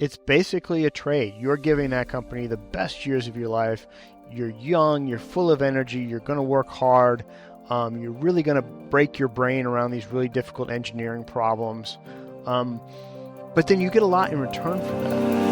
it's basically a trade. You're giving that company the best years of your life. You're young, you're full of energy, you're going to work hard. You're really going to break your brain around these really difficult engineering problems. But then you get a lot in return for that.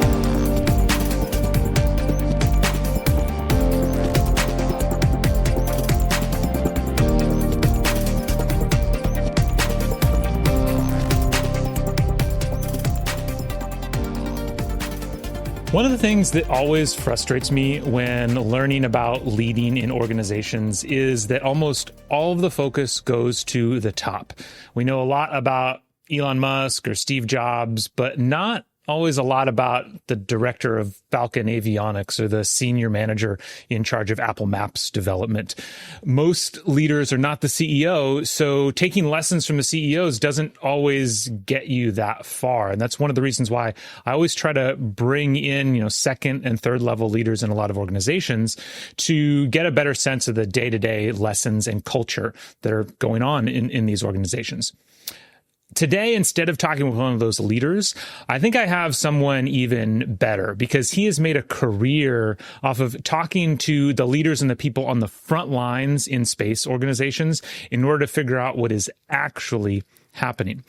One of the things that always frustrates me when learning about leading in organizations is that almost all of the focus goes to the top. We know a lot about Elon Musk or Steve Jobs, but not always a lot about the director of Falcon Avionics or the senior manager in charge of Apple Maps development. Most leaders are not the CEO, so taking lessons from the CEOs doesn't always get you that far. And that's one of the reasons why I always try to bring in, second and third level leaders in a lot of organizations to get a better sense of the day-to-day lessons and culture that are going on in these organizations. Today, instead of talking with one of those leaders, I think I have someone even better because he has made a career off of talking to the leaders and the people on the front lines in space organizations in order to figure out what is actually happening.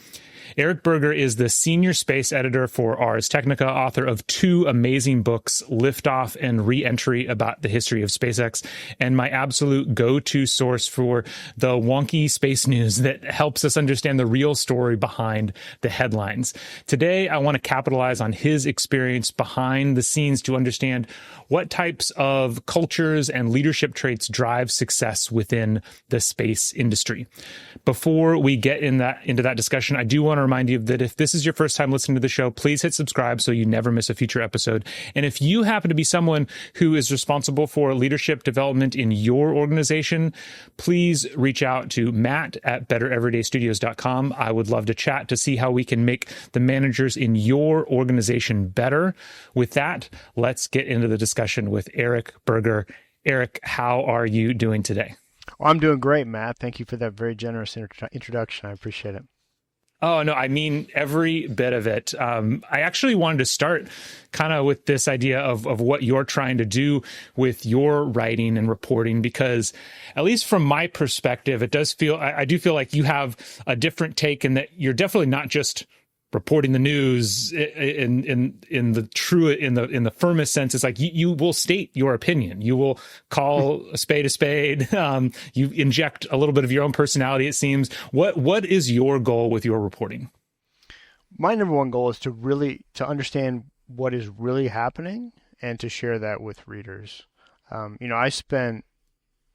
Eric Berger is the senior space editor for Ars Technica, author of 2 amazing books, Liftoff and Re-Entry, about the history of SpaceX, and my absolute go-to source for the wonky space news that helps us understand the real story behind the headlines. Today, I want to capitalize on his experience behind the scenes to understand what types of cultures and leadership traits drive success within the space industry. Before we get into that discussion, I do want to remind you that if this is your first time listening to the show, please hit subscribe so you never miss a future episode. And if you happen to be someone who is responsible for leadership development in your organization, please reach out to matt@bettereverydaystudios.com. I would love to chat to see how we can make the managers in your organization better. With that, let's get into the discussion with Eric Berger. Eric, how are you doing today? Well, I'm doing great, Matt. Thank you for that very generous introduction. I appreciate it. Oh, no, I mean, every bit of it. I actually wanted to start kind of with this idea of what you're trying to do with your writing and reporting, because at least from my perspective, I do feel like you have a different take in that you're definitely not just reporting the news in the firmest sense. It's like you will state your opinion. You will call a spade a spade. You inject a little bit of your own personality, it seems. What is your goal with your reporting? My number one goal is to understand what is really happening and to share that with readers. I spent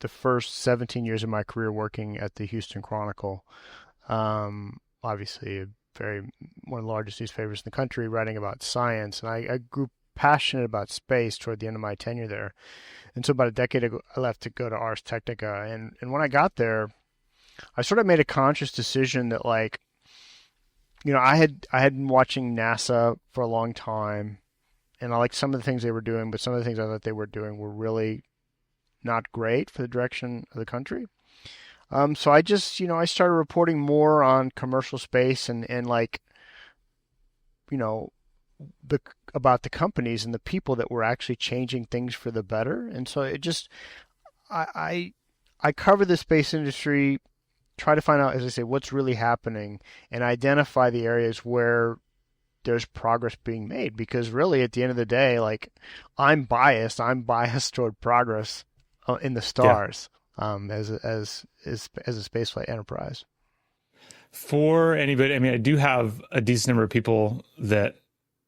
the first 17 years of my career working at the Houston Chronicle. Obviously, one of the largest newspapers in the country, writing about science. And I grew passionate about space toward the end of my tenure there. And so about a decade ago, I left to go to Ars Technica. And when I got there, I sort of made a conscious decision that, I had been watching NASA for a long time, and I liked some of the things they were doing, but some of the things I thought they were doing were really not great for the direction of the country. So I just, I started reporting more on commercial space and about the companies and the people that were actually changing things for the better. And so I cover the space industry, try to find out, as I say, what's really happening and identify the areas where there's progress being made. Because really, at the end of the day, I'm biased toward progress in the stars. Yeah. As a spaceflight enterprise. For anybody, I do have a decent number of people that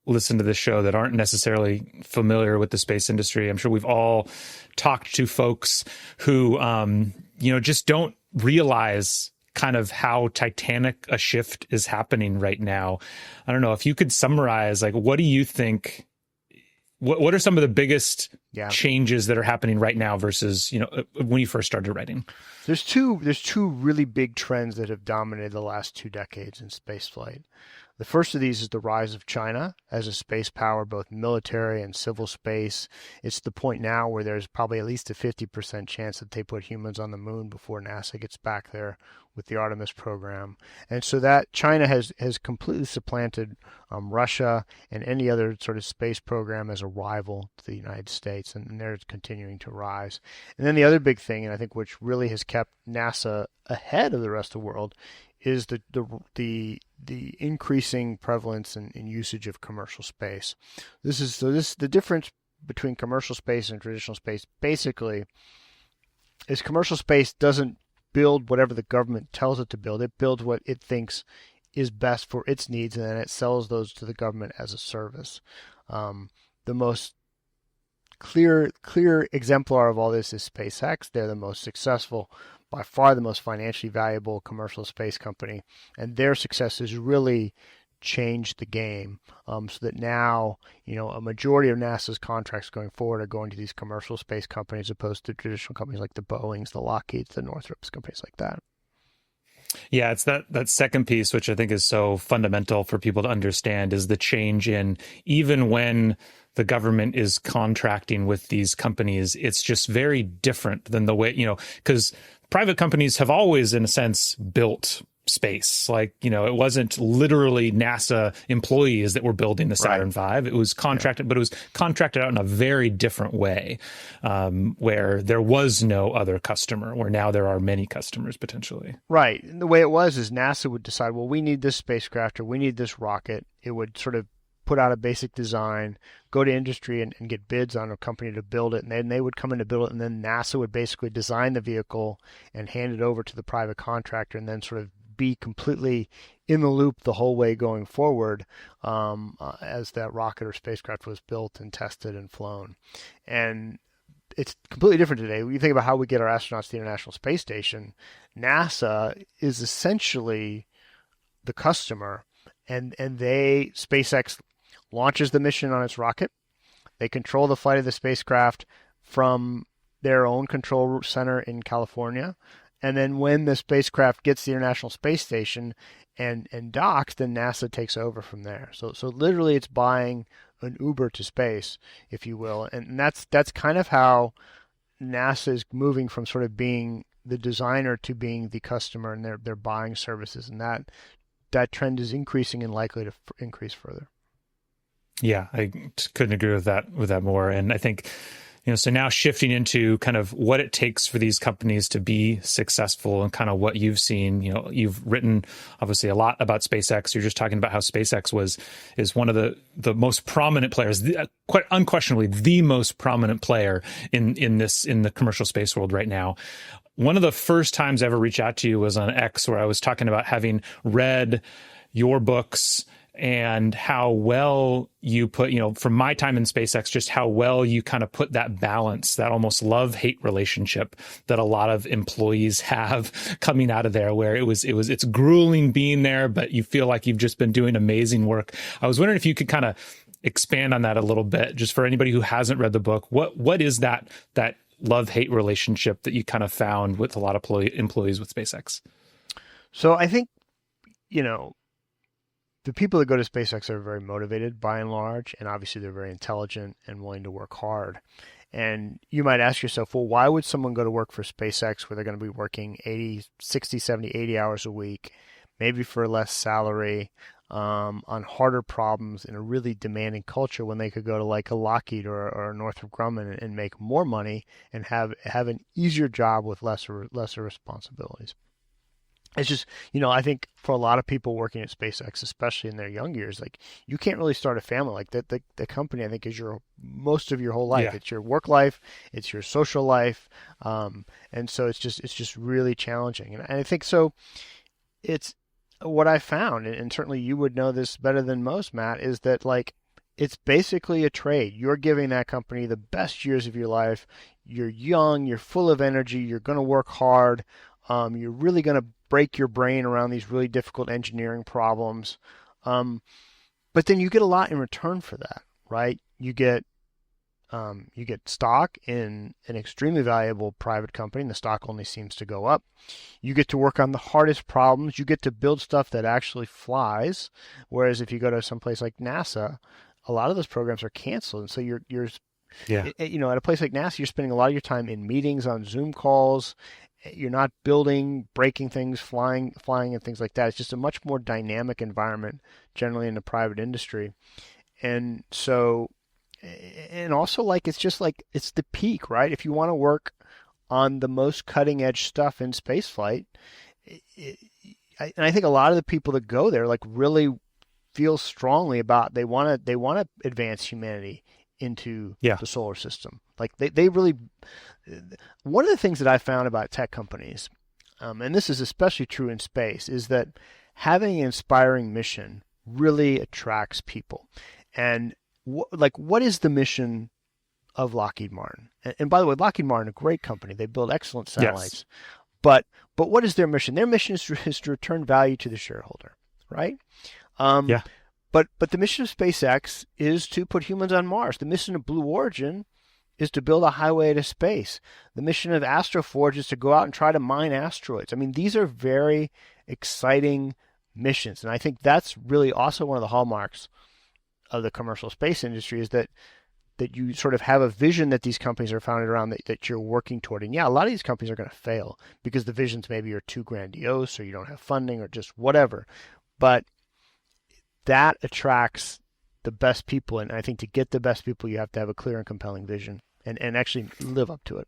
listen to this show that aren't necessarily familiar with the space industry. I'm sure we've all talked to folks who, just don't realize kind of how titanic a shift is happening right now. I don't know if you could summarize, what do you think? What are some of the biggest changes that are happening right now versus, when you first started writing? There's two really big trends that have dominated the last 2 decades in spaceflight. The first of these is the rise of China as a space power, both military and civil space. It's the point now where there's probably at least a 50% chance that they put humans on the moon before NASA gets back there with the Artemis program. And so that China has completely supplanted Russia and any other sort of space program as a rival to the United States, and they're continuing to rise. And then the other big thing, and I think which really has kept NASA ahead of the rest of the world, is the increasing prevalence and usage of commercial space. The difference between commercial space and traditional space basically is commercial space doesn't build whatever the government tells it to build. It builds what it thinks is best for its needs, and then it sells those to the government as a service. The most clear exemplar of all this is SpaceX. They're the most successful, by far the most financially valuable commercial space company, and their success has really changed the game, so that now a majority of NASA's contracts going forward are going to these commercial space companies as opposed to traditional companies like the Boeings, the Lockheeds, the Northrops, companies like that. Yeah, it's that second piece, which I think is so fundamental for people to understand, is the change in, even when the government is contracting with these companies, it's just very different than the way, because private companies have always, in a sense, built space. Like, it wasn't literally NASA employees that were building the Saturn V. It was contracted, but it was contracted out in a very different way, where there was no other customer, where now there are many customers potentially. Right. And the way it was is NASA would decide, well, we need this spacecraft or we need this rocket. It would sort of put out a basic design, go to industry and get bids on a company to build it, and then they would come in to build it, and then NASA would basically design the vehicle and hand it over to the private contractor, and then sort of be completely in the loop the whole way going forward, as that rocket or spacecraft was built and tested and flown. And it's completely different today. When you think about how we get our astronauts to the International Space Station, NASA is essentially the customer, and SpaceX launches the mission on its rocket. They control the flight of the spacecraft from their own control center in California. And then when the spacecraft gets to the International Space Station and docks, then NASA takes over from there. So literally it's buying an Uber to space, if you will. And that's kind of how NASA is moving from sort of being the designer to being the customer, and they're buying services. And that trend is increasing and likely to increase further. Yeah, I couldn't agree with that more. And I think, so now shifting into kind of what it takes for these companies to be successful, and kind of what you've seen. You've written obviously a lot about SpaceX. You're just talking about how SpaceX is one of the most prominent players, quite unquestionably the most prominent player in the commercial space world right now. One of the first times I ever reached out to you was on X, where I was talking about having read your books and how well you put, from my time in SpaceX, just how well you kind of put that balance, that almost love-hate relationship that a lot of employees have coming out of there, where it's grueling being there, but you feel like you've just been doing amazing work. I was wondering if you could kind of expand on that a little bit, just for anybody who hasn't read the book. What is that love-hate relationship that you kind of found with a lot of employees with SpaceX? So I think, the people that go to SpaceX are very motivated by and large, and obviously they're very intelligent and willing to work hard. And you might ask yourself, well, why would someone go to work for SpaceX where they're going to be working 80, 60, 70, 80 hours a week, maybe for less salary, on harder problems in a really demanding culture, when they could go to like a Lockheed or a Northrop Grumman and make more money and have an easier job with lesser responsibilities? It's just, I think for a lot of people working at SpaceX, especially in their young years, like, you can't really start a family like that. The company, I think, is most of your whole life. Yeah. It's your work life, it's your social life, and so it's just really challenging. And I think so. It's what I found, and certainly you would know this better than most, Matt, is that like, it's basically a trade. You're giving that company the best years of your life. You're young, you're full of energy, you're going to work hard. You're really going to break your brain around these really difficult engineering problems. But then you get a lot in return for that, right? You get stock in an extremely valuable private company, and the stock only seems to go up. You get to work on the hardest problems. You get to build stuff that actually flies. Whereas if you go to someplace like NASA, a lot of those programs are canceled. And so you're at a place like NASA, you're spending a lot of your time in meetings on Zoom calls You're not building, breaking things, flying and things like that. It's just a much more dynamic environment generally in the private industry. And so, and also like it's just like it's the peak, right? If you want to work on the most cutting edge stuff in spaceflight, and I think a lot of the people that go there like really feel strongly about they want to advance humanity into Yeah. the solar system. Like they really one of the things that I found about tech companies, and this is especially true in space, is that having an inspiring mission really attracts people. And what is the mission of Lockheed Martin? And by the way, Lockheed Martin, a great company, they build excellent Yes. satellites. But what is their mission? Their mission is to return value to the shareholder, right? Um, Yeah. but the mission of SpaceX is to put humans on Mars. The mission of Blue Origin is to build a highway to space. The mission of Astroforge is to go out and try to mine asteroids. I mean, these are very exciting missions, and I think that's really also one of the hallmarks of the commercial space industry is that you sort of have a vision that these companies are founded around that you're working toward. And yeah, a lot of these companies are going to fail because the visions maybe are too grandiose or you don't have funding or just whatever. But that attracts the best people. And I think to get the best people, you have to have a clear and compelling vision and actually live up to it.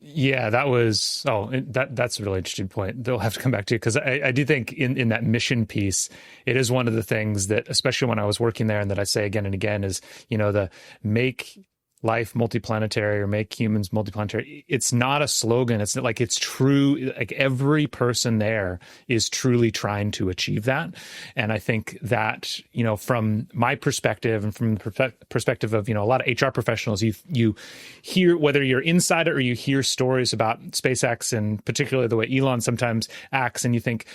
Yeah, that's a really interesting point. They'll have to come back to because I do think in that mission piece, it is one of the things that, especially when I was working there, and that I say again and again is, the make life multiplanetary or make humans multiplanetary. It's not a slogan. It's like it's true. Like every person there is truly trying to achieve that. And I think that, from my perspective and from the perspective of, a lot of HR professionals, you hear, whether you're inside it or you hear stories about SpaceX and particularly the way Elon sometimes acts, and you think,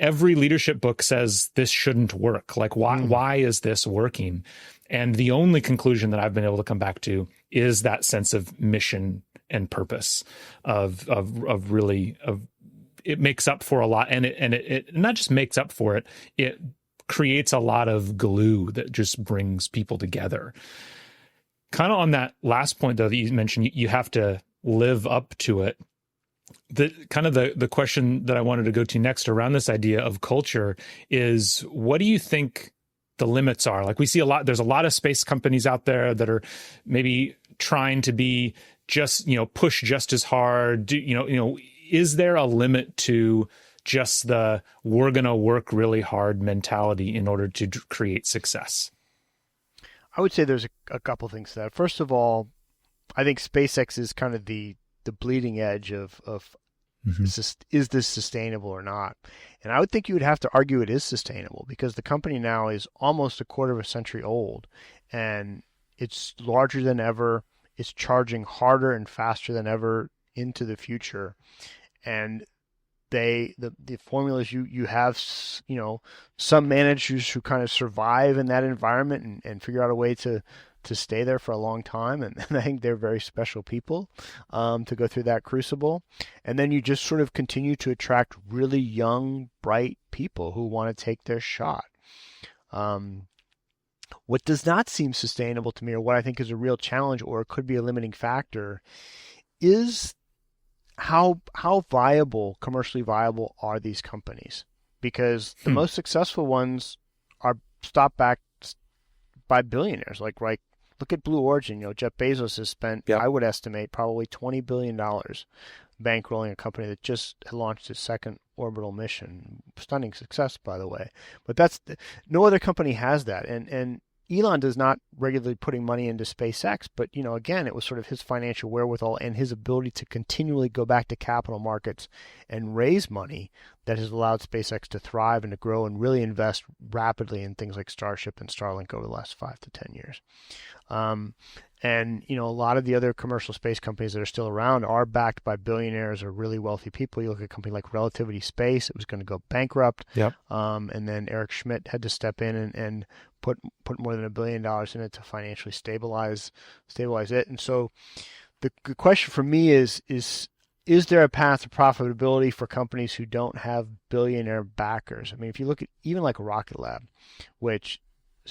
every leadership book says this shouldn't work. Like, why is this working? And the only conclusion that I've been able to come back to is that sense of mission and purpose of it makes up for a lot. And it not just makes up for it, it creates a lot of glue that just brings people together. Kind of on that last point though, that you mentioned, you have to live up to it. The question that I wanted to go to next around this idea of culture is, what do you think the limits are? Like, we see there's a lot of space companies out there that are maybe trying to be just, push just as hard. Is there a limit to just we're going to work really hard mentality in order to create success? I would say there's a couple things to that. First of all, I think SpaceX is kind of the bleeding edge of is this sustainable or not? And I would think you would have to argue it is sustainable because the company now is almost a quarter of a century old and it's larger than ever. It's charging harder and faster than ever into the future. And the formulas you have, some managers who kind of survive in that environment and figure out a way to stay there for a long time. And I think they're very special people to go through that crucible. And then you just sort of continue to attract really young, bright people who want to take their shot. What does not seem sustainable to me, or what I think is a real challenge or could be a limiting factor, is how commercially viable are these companies? Because the most successful ones are stopped back by billionaires. Like, right, look at Blue Origin. Jeff Bezos has spent, I would estimate, probably $20 billion bankrolling a company that just launched its second orbital mission. Stunning success, by the way. But no other company has that. And Elon does not regularly putting money into SpaceX, but again, it was sort of his financial wherewithal and his ability to continually go back to capital markets and raise money that has allowed SpaceX to thrive and to grow and really invest rapidly in things like Starship and Starlink over the last 5 to 10 years. And a lot of the other commercial space companies that are still around are backed by billionaires or really wealthy people. You look at a company like Relativity Space; it was going to go bankrupt. Yep. And then Eric Schmidt had to step in and put more than $1 billion in it to financially stabilize it. And so, the question for me is there a path to profitability for companies who don't have billionaire backers? I mean, if you look at even like Rocket Lab, which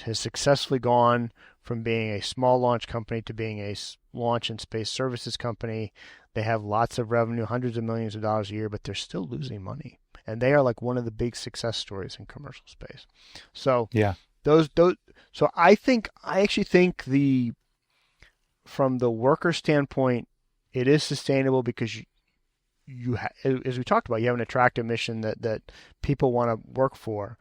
has successfully gone from being a small launch company to being a launch and space services company. They have lots of revenue, hundreds of millions of dollars a year, but they're still losing money. And they are like one of the big success stories in commercial space. So Yeah. so I actually think from the worker standpoint, it is sustainable because as we talked about, you have an attractive mission that people want to work for.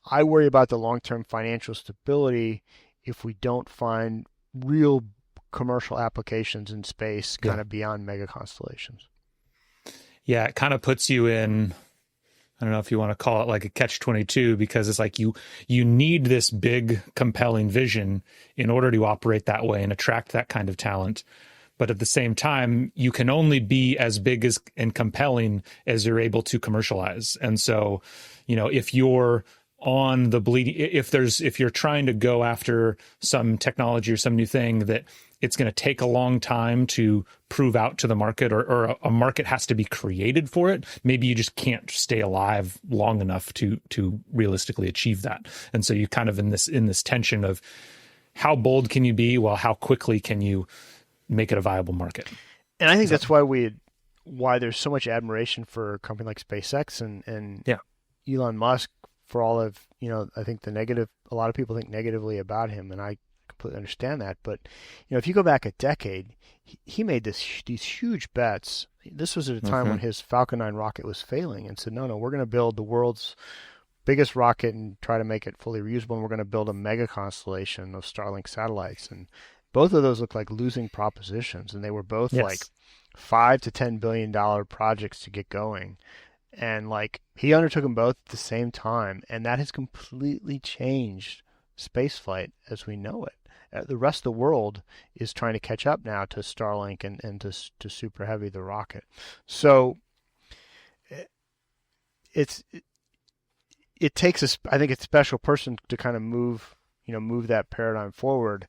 I worry about the long-term financial stability if we don't find real commercial applications in space kind of beyond mega constellations. Yeah, it kind of puts you in, I don't know if you want to call it like a catch-22, because it's like you need this big, compelling vision in order to operate that way and attract that kind of talent. But at the same time, you can only be as big as and compelling as you're able to commercialize. And so, if you're on the bleeding, if you're trying to go after some technology or some new thing that it's going to take a long time to prove out to the market, or a market has to be created for it, maybe you just can't stay alive long enough to realistically achieve that. And so you kind of in this tension of how bold can you be while how quickly can you make it a viable market. And I think that's why there's so much admiration for a company like SpaceX and Elon Musk, for all of, I think a lot of people think negatively about him, and I completely understand that. But, if you go back a decade, he made these huge bets. This was at a time when his Falcon 9 rocket was failing, and said, no, we're going to build the world's biggest rocket and try to make it fully reusable, and we're going to build a mega constellation of Starlink satellites. And both of those looked like losing propositions, and they were both like $5 to $10 billion projects to get going. And like he undertook them both at the same time, and that has completely changed spaceflight as we know it. The rest of the world is trying to catch up now to Starlink and to Super Heavy, the rocket. So it takes I think it's a special person to kind of move that paradigm forward.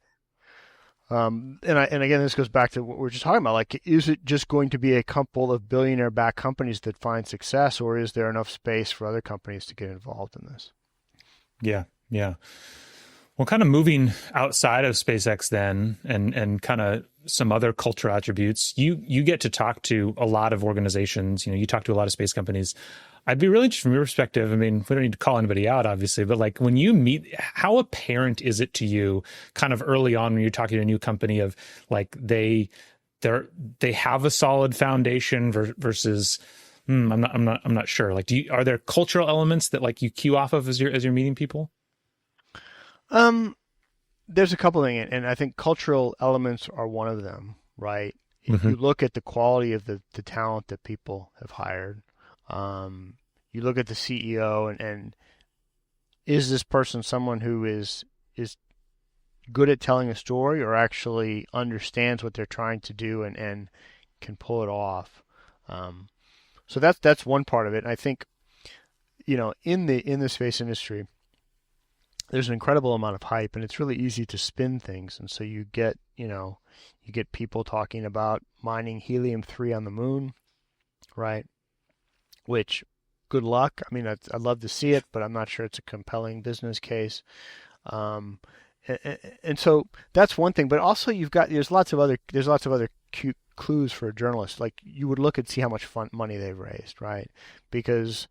And again, this goes back to what we were just talking about. Like, is it just going to be a couple of billionaire-backed companies that find success, or is there enough space for other companies to get involved in this? Yeah. Well, kind of moving outside of SpaceX then, and kind of some other cultural attributes, you get to talk to a lot of organizations. You talk to a lot of space companies. I'd be really interested from your perspective. I mean, we don't need to call anybody out, obviously, but like when you meet, how apparent is it to you kind of early on when you're talking to a new company of like they have a solid foundation versus I'm not sure. Like, are there cultural elements that like you cue off of as you're meeting people? There's a couple of things, and I think cultural elements are one of them, right? If you look at the quality of the talent that people have hired, you look at the CEO and is this person someone who is good at telling a story, or actually understands what they're trying to do and can pull it off? So that's one part of it. And I think, in the space industry, there's an incredible amount of hype, and it's really easy to spin things. And so you get people talking about mining helium-3 on the moon, right? Which, good luck. I mean, I'd love to see it, but I'm not sure it's a compelling business case. And so that's one thing. But also, there's lots of other cute clues for a journalist. Like, you would look and see how much money they've raised, right? Because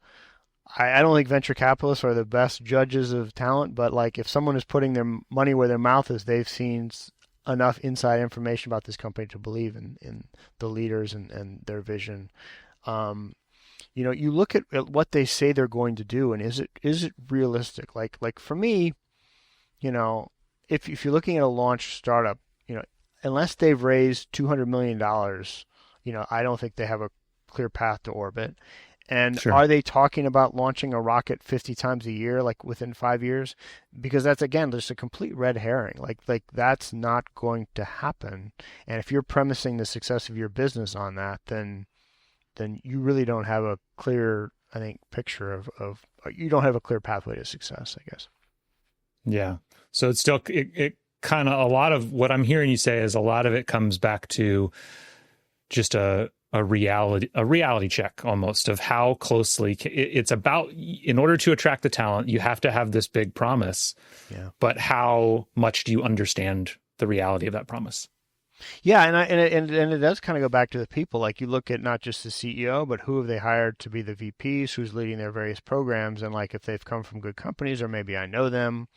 I don't think venture capitalists are the best judges of talent, but like if someone is putting their money where their mouth is, they've seen enough inside information about this company to believe in the leaders and their vision. You look at what they say they're going to do, and is it realistic? Like for me, if you're looking at a launch startup, unless they've raised $200 million, I don't think they have a clear path to orbit. And Are they talking about launching a rocket 50 times a year, like within 5 years? Because that's, again, just a complete red herring. Like that's not going to happen. And if you're premising the success of your business on that, then you really don't have a clear, I think, picture of you don't have a clear pathway to success, I guess. Yeah. So it's still, it kind of, a lot of what I'm hearing you say is a lot of it comes back to just a reality check almost of how closely it's about, in order to attract the talent, you have to have this big promise. Yeah. But how much do you understand the reality of that promise? Yeah, and it does kind of go back to the people. Like you look at not just the CEO, but who have they hired to be the VPs, who's leading their various programs, and like if they've come from good companies or maybe I know them,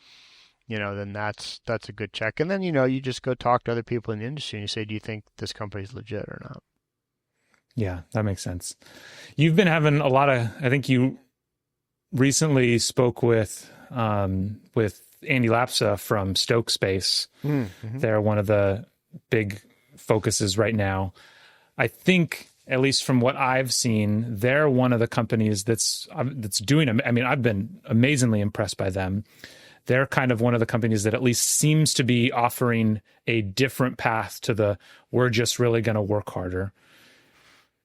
then that's a good check. And then you just go talk to other people in the industry and you say, do you think this company's legit or not? Yeah, that makes sense. You've been having a lot of, I think you recently spoke with Andy Lapsa from Stoke Space. Mm-hmm. They're one of the big focuses right now. I think, at least from what I've seen, they're one of the companies that's doing. I mean, I've been amazingly impressed by them. They're kind of one of the companies that at least seems to be offering a different path to the we're just really going to work harder.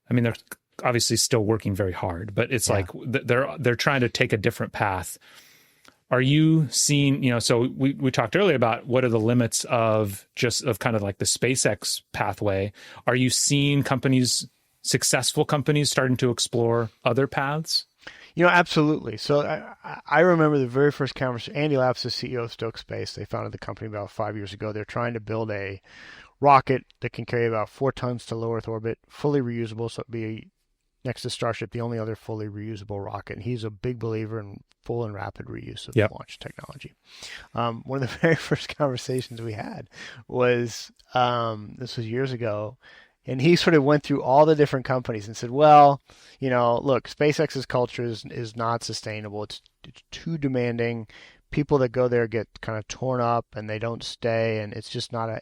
I mean, they're obviously still working very hard, but it's like they're trying to take a different path. Are you seeing, so we talked earlier about what are the limits of kind of like the SpaceX pathway. Are you seeing successful companies starting to explore other paths? Absolutely. So I remember the very first conversation. Andy Lapp's the CEO of Stoke Space. They founded the company about 5 years ago. They're trying to build a rocket that can carry about 4 tons to low Earth orbit, fully reusable. So it'd be next to Starship, the only other fully reusable rocket. And he's a big believer in full and rapid reuse of launch technology. One of the very first conversations we had was, this was years ago, and he sort of went through all the different companies and said, well, look, SpaceX's culture is not sustainable. It's too demanding. People that go there get kind of torn up and they don't stay. And it's just I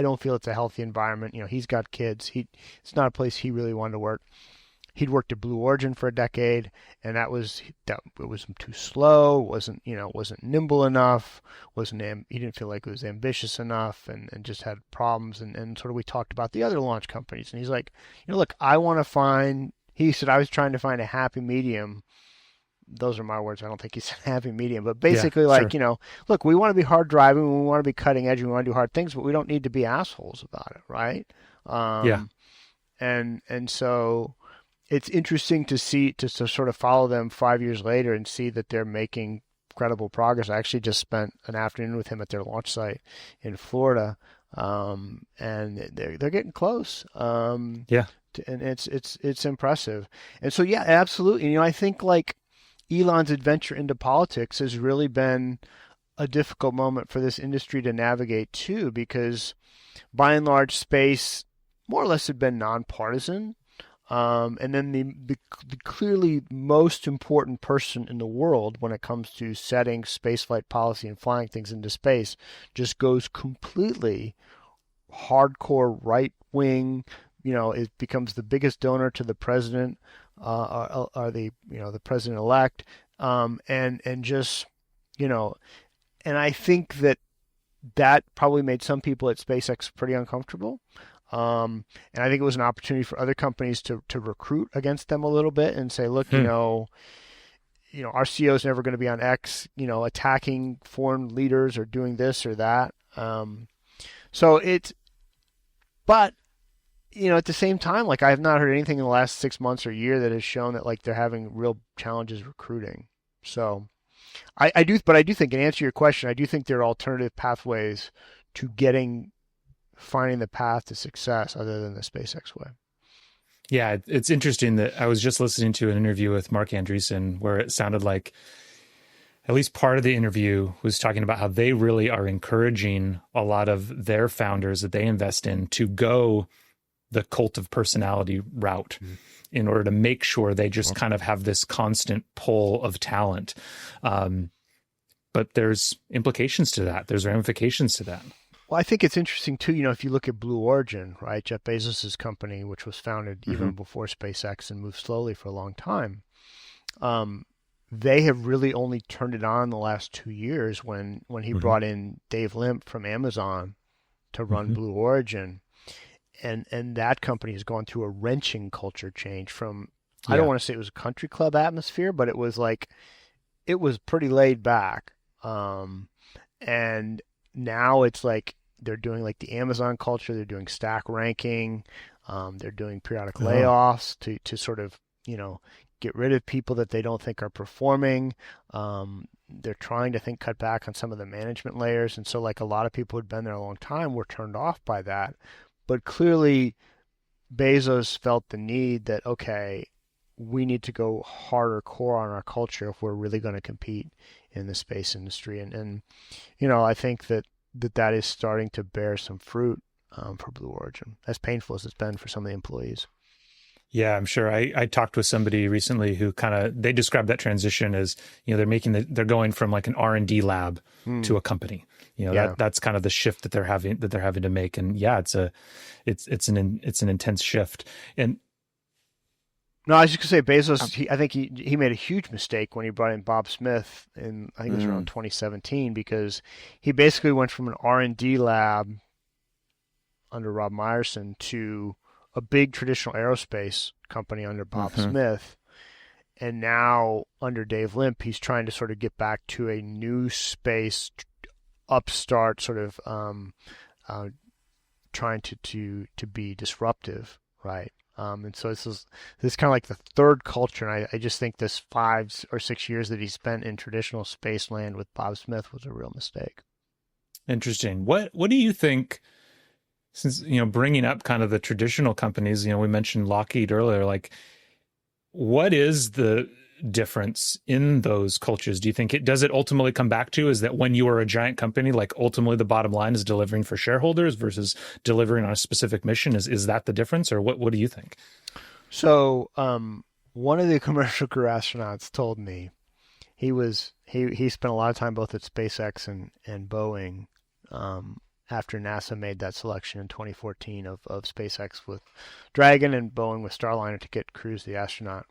don't feel it's a healthy environment. He's got kids. It's not a place he really wanted to work. He'd worked at Blue Origin for a decade, and it was too slow. wasn't nimble enough. He didn't feel like it was ambitious enough, and just had problems. And sort of we talked about the other launch companies, and he's like, look, I want to find. He said I was trying to find a happy medium. Those are my words. I don't think he said happy medium, but basically, sure. Look, we want to be hard driving, we want to be cutting edge, we want to do hard things, but we don't need to be assholes about it, right? And so. It's interesting to sort of follow them 5 years later and see that they're making incredible progress. I actually just spent an afternoon with him at their launch site in Florida, and they're getting close. And it's impressive. And so absolutely. I think like Elon's adventure into politics has really been a difficult moment for this industry to navigate too, because by and large, space more or less had been nonpartisan. And then the clearly most important person in the world when it comes to setting spaceflight policy and flying things into space just goes completely hardcore right wing. It becomes the biggest donor to the president, or the president elect, and just and I think that probably made some people at SpaceX pretty uncomfortable. And I think it was an opportunity for other companies to recruit against them a little bit and say, look, our CEO is never going to be on X, attacking foreign leaders or doing this or that. But at the same time, like I have not heard anything in the last 6 months or year that has shown that like they're having real challenges recruiting. So I do think, in answer to your question, I do think there are alternative pathways to finding the path to success other than the SpaceX way. Yeah, it's interesting that I was just listening to an interview with Mark Andreessen where it sounded like at least part of the interview was talking about how they really are encouraging a lot of their founders that they invest in to go the cult of personality route in order to make sure they just kind of have this constant pull of talent. But there's implications to that. There's ramifications to that. Well, I think it's interesting too, if you look at Blue Origin, right, Jeff Bezos's company, which was founded even before SpaceX and moved slowly for a long time, they have really only turned it on the last 2 years when he brought in Dave Limp from Amazon to run Blue Origin, and that company has gone through a wrenching culture change from, I don't want to say it was a country club atmosphere, but it was pretty laid back, and now it's like they're doing like the Amazon culture. They're doing stack ranking. They're doing periodic layoffs to sort of, get rid of people that they don't think are performing. They're trying to cut back on some of the management layers. And so like a lot of people who'd been there a long time were turned off by that. but clearly Bezos felt the need that, okay, we need to go harder core on our culture if we're really going to compete in the space industry. And I think that is starting to bear some fruit for Blue Origin, as painful as it's been for some of the employees. Yeah, I'm sure. I talked with somebody recently who they described that transition as, they're going from like an R&D lab to a company. That's kind of the shift that they're having to make. And yeah, it's an intense shift. And no, I was just gonna say Bezos. I think he made a huge mistake when he brought in Bob Smith I think it was around 2017, because he basically went from an R&D lab under Rob Meyerson to a big traditional aerospace company under Bob Smith. And now under Dave Limp, he's trying to sort of get back to a new space upstart, sort of trying to be disruptive, right? And so this is kind of like the third culture. And I just think this 5 or 6 years that he spent in traditional space land with Bob Smith was a real mistake. Interesting. What do you think? Since, bringing up kind of the traditional companies, we mentioned Lockheed earlier, like what is the difference in those cultures? Do you think does it ultimately come back to is that when you are a giant company, like ultimately the bottom line is delivering for shareholders versus delivering on a specific mission? Is that the difference, or what do you think? So one of the commercial crew astronauts told me he spent a lot of time both at SpaceX and Boeing, after NASA made that selection in 2014 of SpaceX with Dragon and Boeing with Starliner to get Cruz the astronaut.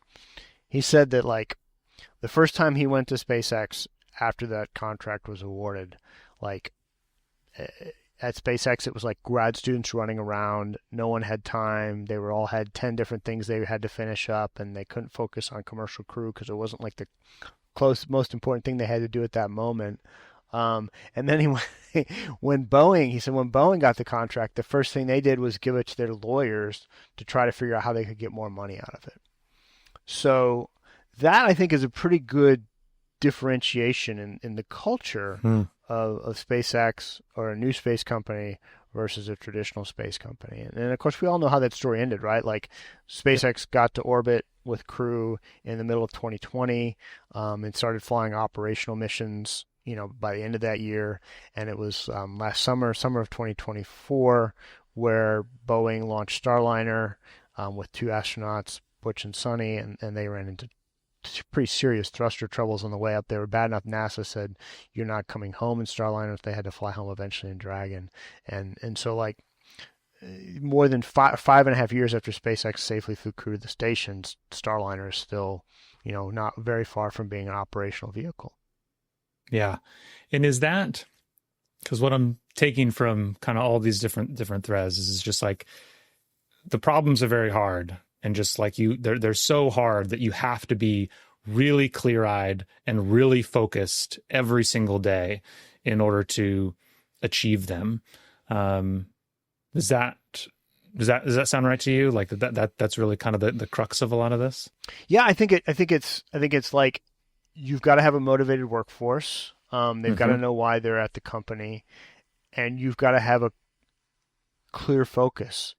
He said that like the first time he went to SpaceX after that contract was awarded, like at SpaceX it was like grad students running around. No one had time. They all had 10 different things they had to finish up, and they couldn't focus on commercial crew because it wasn't like the most important thing they had to do at that moment. And then when Boeing got the contract, the first thing they did was give it to their lawyers to try to figure out how they could get more money out of it. So that, I think, is a pretty good differentiation in the culture of SpaceX or a new space company versus a traditional space company. And of course, we all know how that story ended, right? Like SpaceX got to orbit with Crew in the middle of 2020 and started flying operational missions by the end of that year. And it was last summer of 2024, where Boeing launched Starliner with 2 astronauts, Butch and Sonny, and they ran into pretty serious thruster troubles on the way up. They were bad enough NASA said, you're not coming home in Starliner. They had to fly home eventually in Dragon. And so like more than 5.5 years after SpaceX safely flew Crew to the station, Starliner is still, not very far from being an operational vehicle. Yeah. And is that, because what I'm taking from kind of all these different threads is just like the problems are very hard, and just like they're so hard that you have to be really clear-eyed and really focused every single day in order to achieve them. Does that sound right to you? Like that's really kind of the crux of a lot of this? Yeah, I think it's like you've got to have a motivated workforce. They've got to know why they're at the company, and you've got to have a clear focus.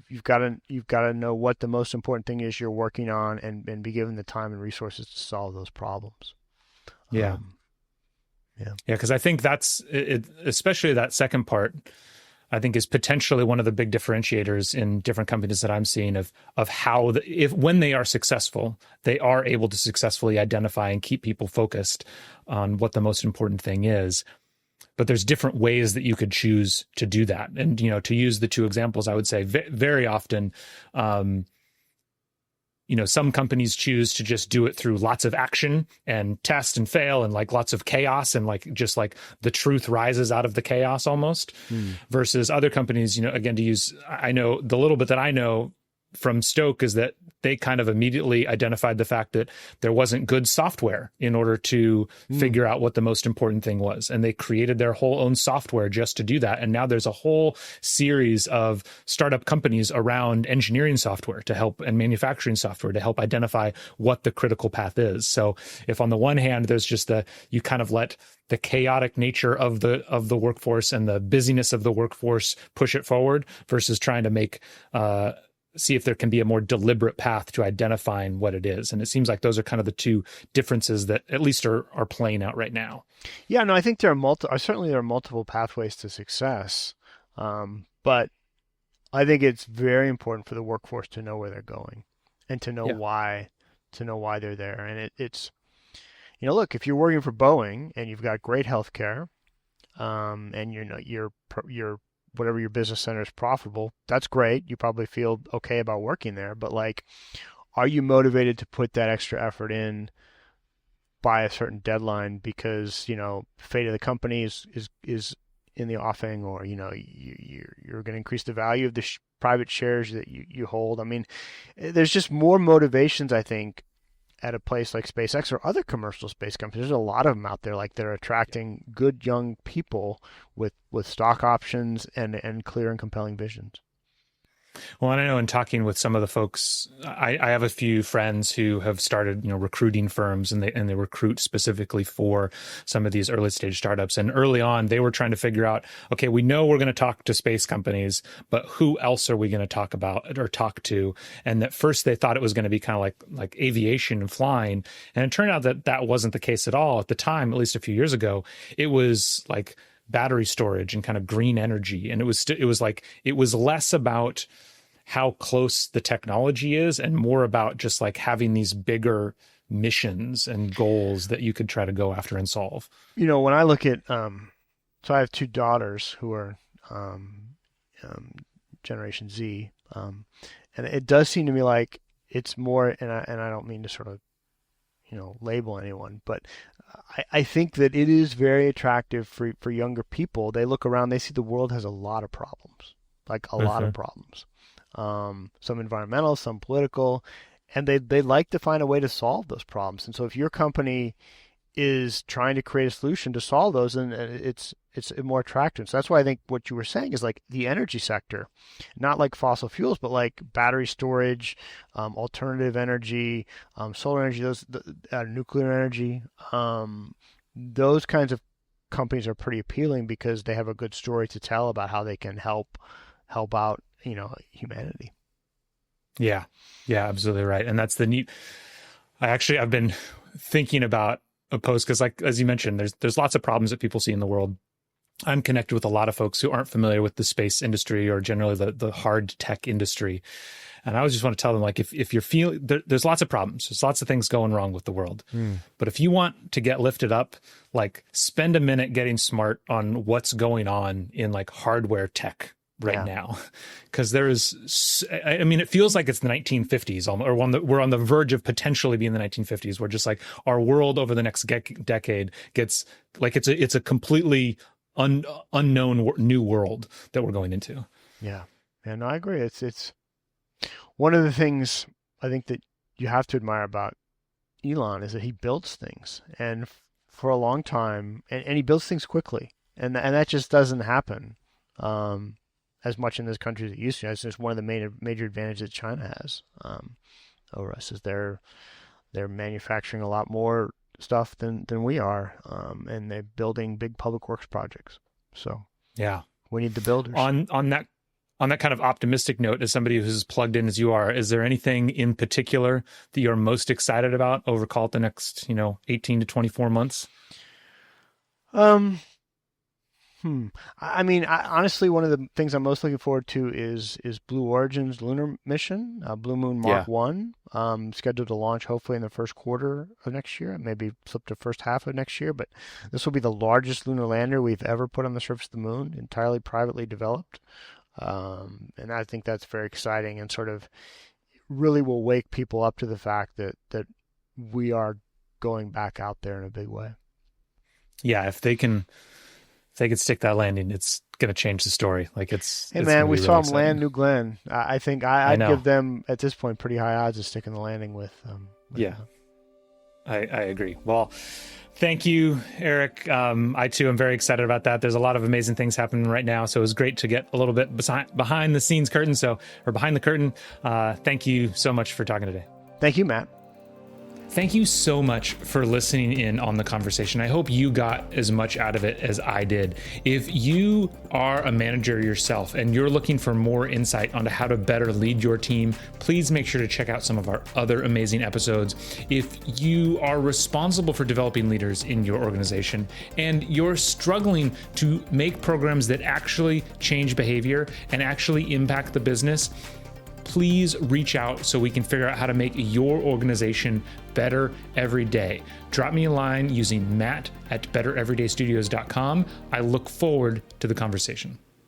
You've got to know what the most important thing is you're working on, and be given the time and resources to solve those problems. Yeah. Because I think that's it, especially that second part, I think is potentially one of the big differentiators in different companies that I'm seeing of how when they are successful, they are able to successfully identify and keep people focused on what the most important thing is. But there's different ways that you could choose to do that. And, to use the 2 examples, I would say very often, some companies choose to just do it through lots of action and test and fail and like lots of chaos, and like just like the truth rises out of the chaos almost, versus other companies, again, I know the little bit that I know from Stoke is that they kind of immediately identified the fact that there wasn't good software in order to figure out what the most important thing was. And they created their whole own software just to do that. And now there's a whole series of startup companies around engineering software to help and manufacturing software to help identify what the critical path is. So if on the one hand, there's just you kind of let the chaotic nature of the workforce and the busyness of the workforce push it forward versus trying to see if there can be a more deliberate path to identifying what it is. And it seems like those are kind of the two differences that at least are playing out right now. Yeah, no, I think certainly there are multiple pathways to success. But I think it's very important for the workforce to know where they're going and to know why they're there. And it's, look, if you're working for Boeing and you've got great health care, and you're whatever your business center is profitable, that's great. You probably feel okay about working there, but like, are you motivated to put that extra effort in by a certain deadline because, fate of the company is in the offing, or, you're going to increase the value of the private shares that you hold. I mean, there's just more motivations, I think, at a place like SpaceX or other commercial space companies. There's a lot of them out there, like they're attracting good young people with stock options and clear and compelling visions. Well, and I know in talking with some of the folks, I have a few friends who have started, recruiting firms, and they recruit specifically for some of these early stage startups. And early on, they were trying to figure out, okay, we know we're going to talk to space companies, but who else are we going to talk about or talk to? And at first they thought it was going to be kind of like aviation and flying. And it turned out that wasn't the case at all. At the time, at least a few years ago, it was like battery storage and kind of green energy. And it was less about how close the technology is and more about just like having these bigger missions and goals that you could try to go after and solve. When I look at, so I have two daughters who are Generation Z, and it does seem to me like it's more, and I don't mean to sort of, label anyone, but I think that it is very attractive for younger people. They look around, they see the world has a lot of problems, like a lot of problems. Some environmental, some political, and they like to find a way to solve those problems. And so if your company is trying to create a solution to solve those, and it's more attractive. So that's why I think what you were saying is like the energy sector, not like fossil fuels, but like battery storage, alternative energy, solar energy, nuclear energy, those kinds of companies are pretty appealing because they have a good story to tell about how they can help out, humanity. Yeah, absolutely right. And that's the neat. I've been thinking about a post because, like as you mentioned, there's lots of problems that people see in the world. I'm connected with a lot of folks who aren't familiar with the space industry or generally the hard tech industry. And I always just want to tell them, like, if you're feeling, there's lots of problems. There's lots of things going wrong with the world. But if you want to get lifted up, like spend a minute getting smart on what's going on in like hardware tech right now. Because it feels like it's the 1950s, or we're on the verge of potentially being the 1950s, where just like our world over the next decade gets like, it's a completely unknown new world that we're going into. Yeah. No, I agree. It's one of the things I think that you have to admire about Elon is that he builds things, and for a long time, and he builds things quickly, and that just doesn't happen as much in this country as it used to. It's just one of the major advantages that China has over us is they're manufacturing a lot more stuff than we are, and they're building big public works projects. So yeah, we need the builders. On that kind of optimistic note, as somebody who's plugged in as you are, is there anything in particular that you're most excited about over, call it, the next 18 to 24 months? Honestly, one of the things I'm most looking forward to is Blue Origin's lunar mission, Blue Moon Mark 1, scheduled to launch hopefully in the first quarter of next year, maybe flip to first half of next year. But this will be the largest lunar lander we've ever put on the surface of the moon, entirely privately developed. And I think that's very exciting and sort of really will wake people up to the fact that we are going back out there in a big way. Yeah, if they can they could stick that landing, it's going to change the story. Like Hey it's man, gonna we be saw really them land exciting. New Glenn. I think I I'd know. give them at this point pretty high odds of sticking the landing with. Yeah, I agree. Well, thank you, Eric. I too am very excited about that. There's a lot of amazing things happening right now, so it was great to get a little bit behind the scenes curtain. Or behind the curtain. Thank you so much for talking today. Thank you, Matt. Thank you so much for listening in on the conversation. I hope you got as much out of it as I did. If you are a manager yourself and you're looking for more insight onto how to better lead your team, please make sure to check out some of our other amazing episodes. If you are responsible for developing leaders in your organization and you're struggling to make programs that actually change behavior and actually impact the business, please reach out so we can figure out how to make your organization better every day. Drop me a line using matt@bettereverydaystudios.com. I look forward to the conversation.